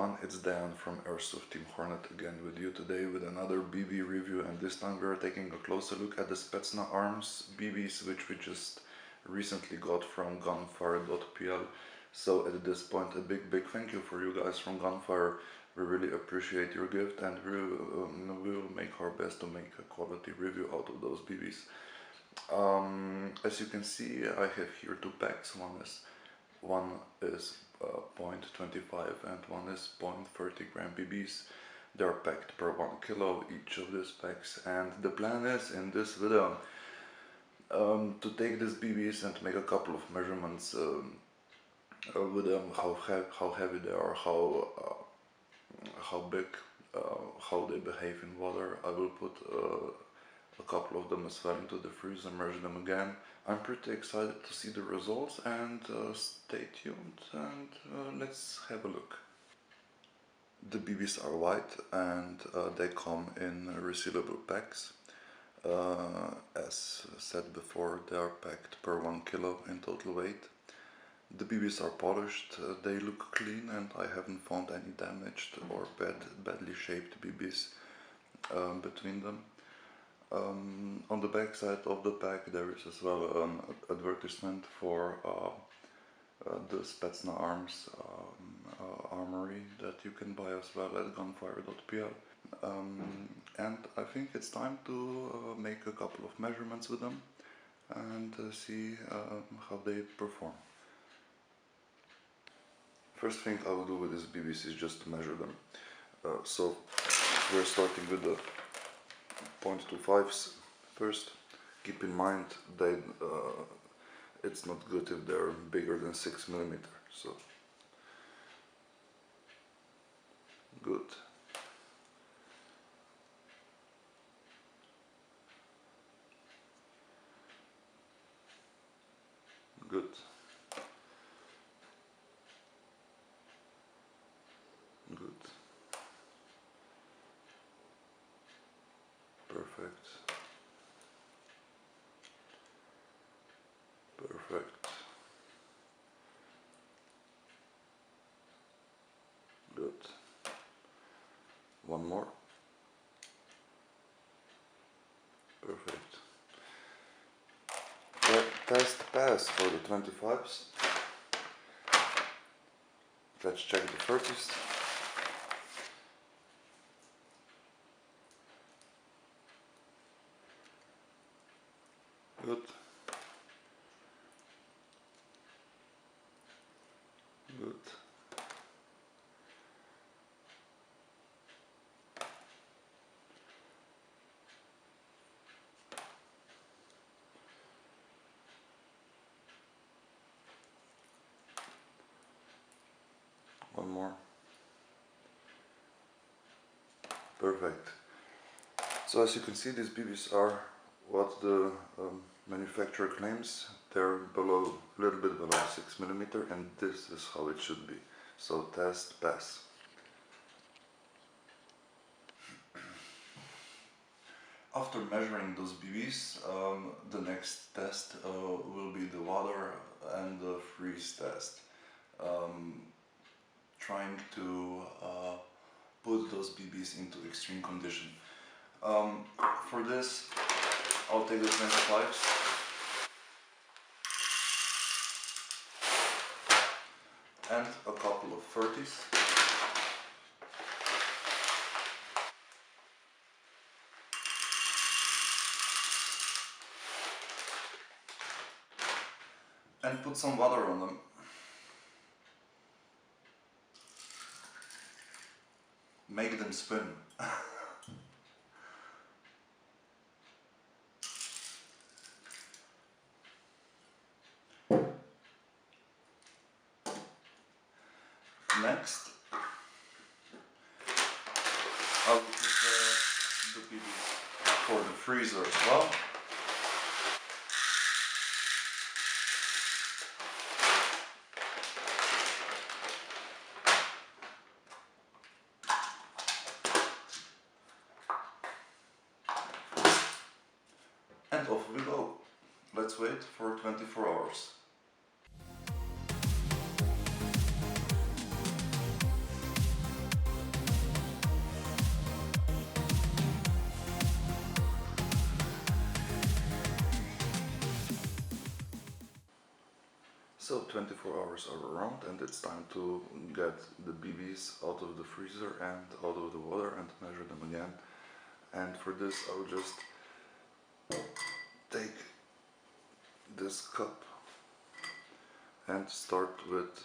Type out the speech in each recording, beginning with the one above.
everyone, it's Dan from Airsoft Team Hornet again with you today with another BB review, and this time we are taking a closer look at the Specna Arms BBs, which we just recently got from gunfire.pl. So at this point a big thank you for you guys from Gunfire. We really appreciate your gift, and we will make our best to make a quality review out of those BBs. As you can see, I have here two packs. One is 0.25 and one is 0.30 gram BBs. They are packed per 1 kilo each of these packs, and the plan is in this video to take these BBs and make a couple of measurements with them, how heavy they are, how big, how they behave in water. I will put a couple of them as well into the freezer, measure them again. I'm pretty excited to see the results, and stay tuned and let's have a look. The BBs are white and they come in resealable packs. As said before, they are packed per 1 kilo in total weight. The BBs are polished, they look clean, and I haven't found any damaged or badly shaped BBs between them. On the back side of the pack there is as well an advertisement for the Specna Arms armory that you can buy as well at gunfire.pl. And I think it's time to make a couple of measurements with them and see how they perform. First thing I will do with these BBs is just to measure them. So we're starting with the 0.25s first. Keep in mind that it's not good if they're bigger than 6 mm. So good. Good. Good. Perfect. Perfect. Good. One more. Perfect. Test pass for the 25s. Let's check the 30s. Good. Good. One more. Perfect. So as you can see, these BBs are what the manufacturer claims. They're a little bit below 6 mm, and this is how it should be. So test pass. After measuring those BBs, the next test will be the water and the freeze test. Trying to put those BBs into extreme condition. For this, I'll take the 25s and a couple of 30s. And put some water on them. Make them spin. Next, I will prepare the BBs for the freezer as well. And off we go. Let's wait for 24 hours. So 24 hours are around and it's time to get the BBs out of the freezer and out of the water and measure them again. And for this I'll just take this cup and start with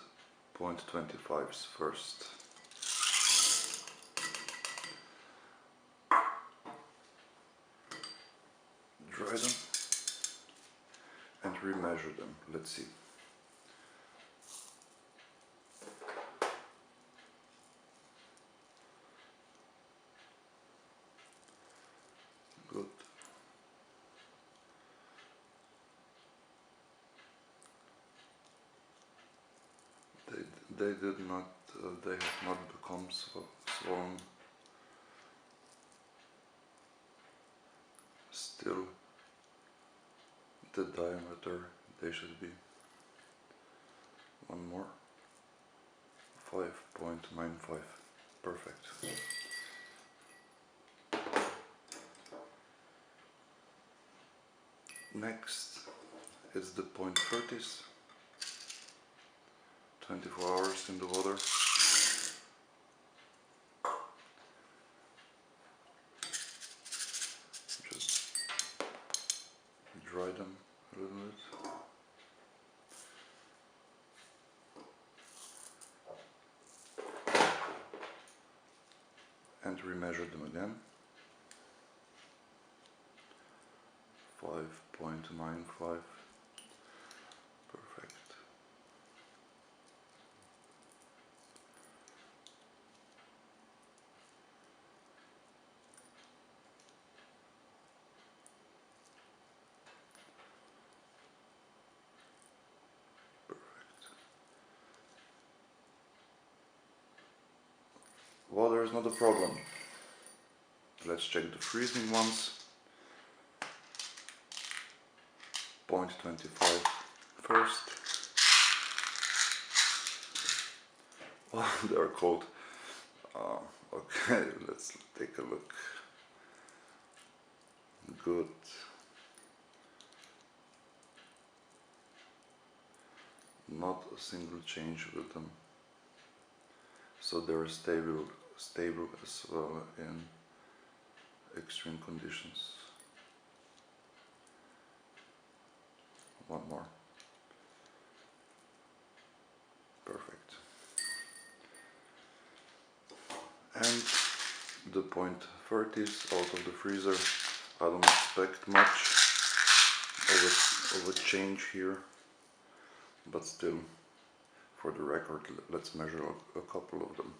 0.25s first. Dry them and remeasure them. Let's see. Good. They did not. They have not become swollen. Still, the diameter they should be. One more. 5.95. Perfect. Next is the 0.30s. 24 hours in the water. Just dry them a little bit. And remeasure them again. 5.95. Perfect. Water is not a problem. Let's check the freezing ones. 0.25 first. Oh, they're cold. Okay, let's take a look. Good. Not a single change with them. So they're stable as well in extreme conditions. One more. Perfect. And the 0.30s out of the freezer. I don't expect much of a change here, but still, for the record, let's measure a couple of them.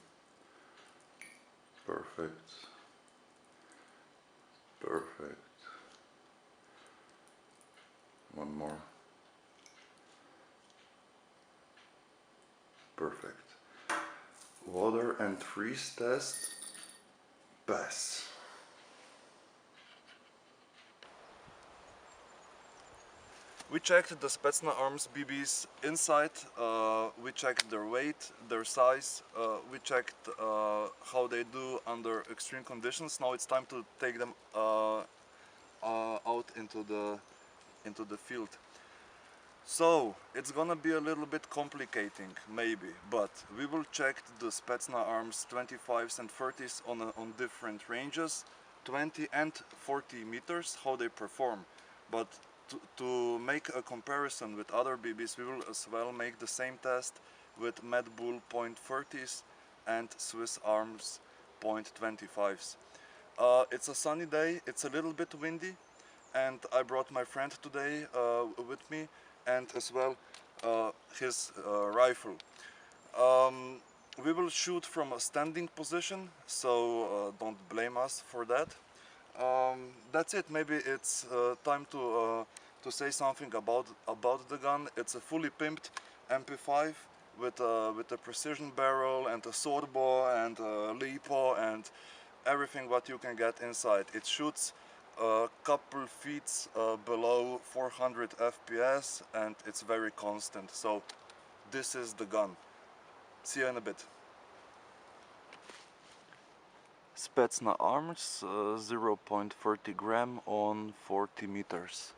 Perfect. Perfect. One more. Perfect. Water and freeze test. Pass. We checked the Specna Arms BBs inside, we checked their weight, their size, we checked how they do under extreme conditions. Now it's time to take them out into the field. So it's gonna be a little bit complicating, maybe, but we will check the Specna Arms 25s and 30s on different ranges, 20 and 40 meters, how they perform. But to make a comparison with other BBs, we will as well make the same test with Mad Bull 0.30s and Swiss Arms 0.25s. It's a sunny day, it's a little bit windy, and I brought my friend today with me, and as well his rifle. We will shoot from a standing position, so don't blame us for that. That's it. Maybe it's time to say something about the gun. It's a fully pimped MP5 with a precision barrel and a sword bow and a lipo and everything what you can get inside. It shoots a couple feet below 400 FPS and it's very constant. So this is the gun. See you in a bit. Specna Arms, 0.30 gram on 40 meters.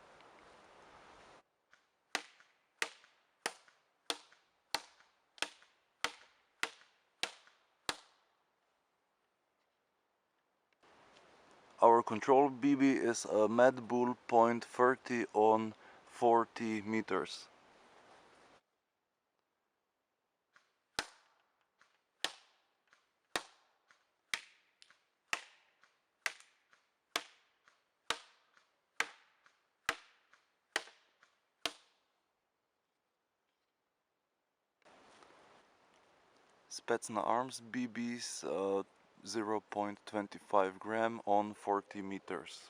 Our control BB is a Mad Bull .30 on 40 meters. Specna Arms BBs 0.25 gram on 40 meters.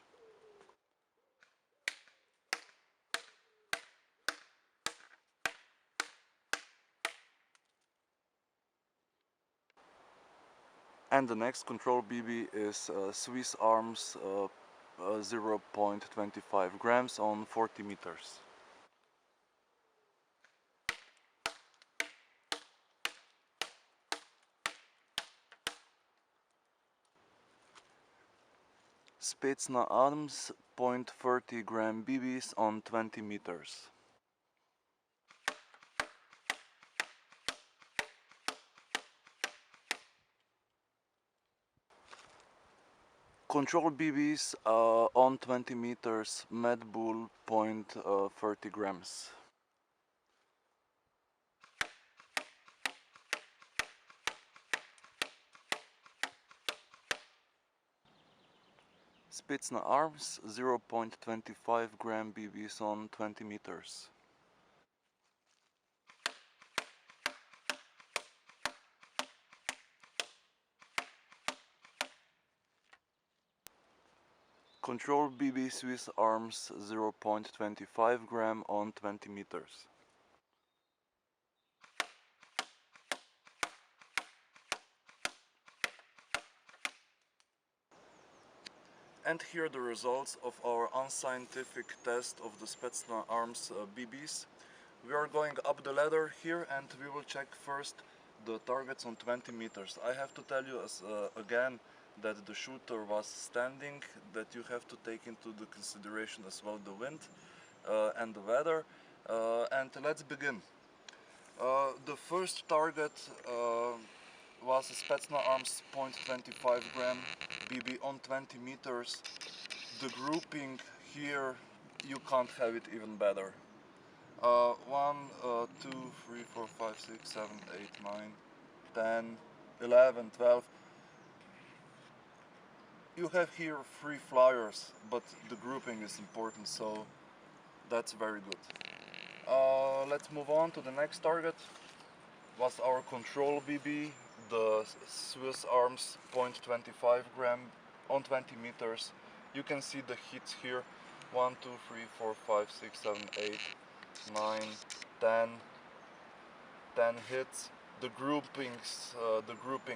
And the next control BB is Swiss Arms 0.25 grams on 40 meters. Specna Arms .30 gram BBs on 20 meters. Control BBs on 20 meters, Mad Bull .30 grams. Specna Arms 0.25 gram BBs on 20 meters. Control BB Swiss Arms 0.25 gram on 20 meters. And here are the results of our unscientific test of the Specna Arms BBs. We are going up the ladder here and we will check first the targets on 20 meters. I have to tell you again that the shooter was standing, that you have to take into the consideration as well the wind and the weather. And let's begin. The first target was a Specna Arms .25 gram BB on 20 meters. The grouping here, you can't have it even better. 1, 2, 3, 4, 5, 6, 7, 8, 9, 10, 11, 12. You have here 3 flyers, but the grouping is important, so that's very good. Let's move on to the next target. Was our control BB, the Swiss Arms .25 gram on 20 meters. You can see the hits here. 1, 2, 3, 4, 5, 6, 7, 8, 9, 10. 10 hits. The grouping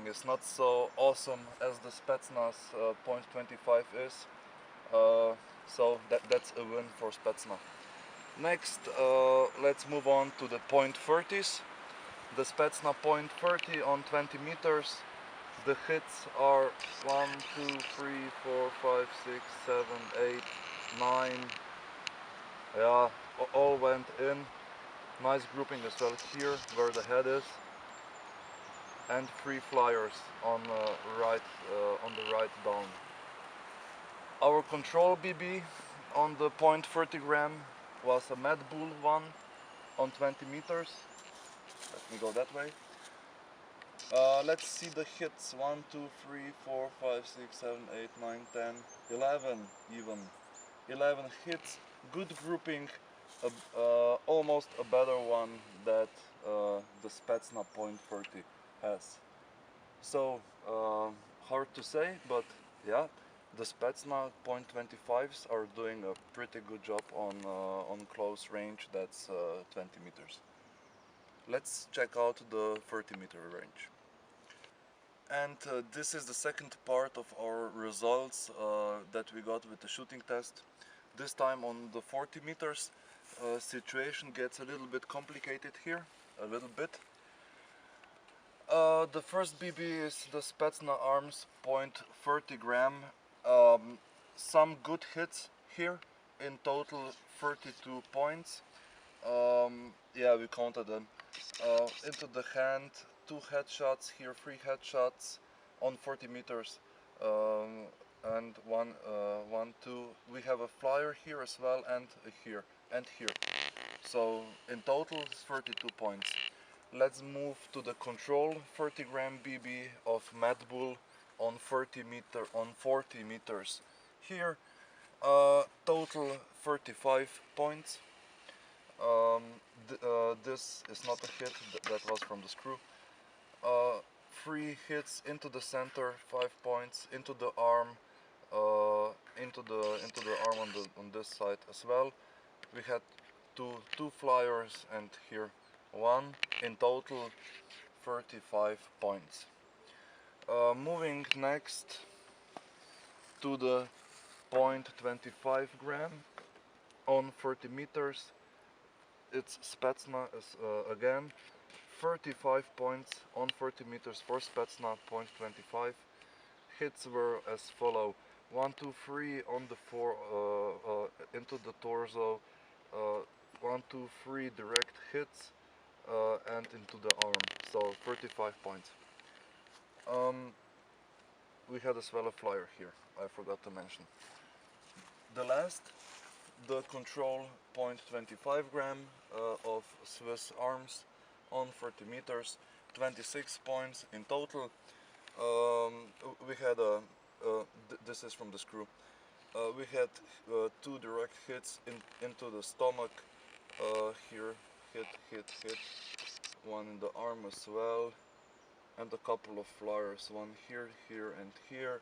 is not so awesome as the Specna's .25 is. So that's a win for Specna. Next, let's move on to the .30s. The Specna .30 on 20 meters. The hits are 1, 2, 3, 4, 5, 6, 7, 8, 9. Yeah, all went in. Nice grouping as well here where the head is. And 3 flyers on the right down. Our control BB on the .30 gram was a Mad Bull one on 20 meters. Let me go that way. Let's see the hits. 1, 2, 3, 4, 5, 6, 7, 8, 9, 10, 11 even. 11 hits. Good grouping. Almost a better one that the Specna .30 has. So hard to say, but yeah, the Specna .25s are doing a pretty good job on close range. That's 20 meters. Let's check out the 30-meter range. And this is the second part of our results that we got with the shooting test. This time on the 40 meters, situation gets a little bit complicated here, a little bit. The first BB is the Specna Arms .30 gram. Some good hits here, in total 32 points. Yeah, we counted them. Into the hand, 2 headshots here, 3 headshots on 40 meters. and one, two. We have a flyer here as well, and here and here. So in total, it's 32 points. Let's move to the control 30 gram BB of Mad Bull on 40 meters. Here, total 35 points. This is not a hit. That was from the screw. 3 hits into the center, 5 points into the arm, into the arm on this side as well. We had two flyers, and here one. In total 35 points. Moving next to the 0.25 gram on 30 meters. It's Specna again. 35 points on 40 meters for Specna, 0.25. Hits were as follow: 1, 2, 3 on the into the torso, 1, 2, 3 direct hits, and into the arm. So 35 points. We had as well a flyer here, I forgot to mention. The last, the control 0.25 gram of Swiss Arms on 40 meters, 26 points in total. We had this is from the screw. We had 2 direct hits into the stomach. Here, hit, one in the arm as well, and a couple of flyers, one here, and here.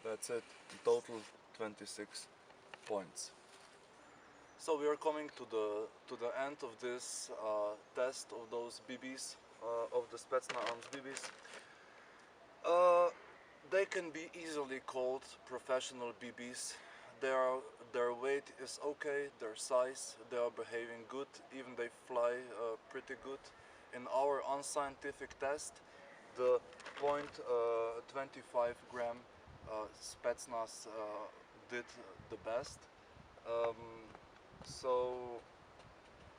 That's it. In total 26 points. So we are coming to the end of this test of those BBs, of the Specna Arms BBs. They can be easily called professional BBs. Their weight is okay, their size, they are behaving good, even they fly pretty good. In our unscientific test, the 0.25 gram Specnas did the best. So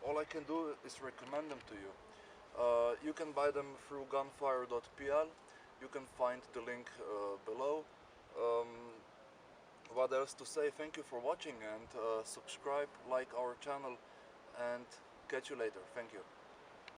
all I can do is recommend them to you. You can buy them through gunfire.pl. You can find the link below. What else to say? Thank you for watching, and subscribe, like our channel, and catch you later. Thank you.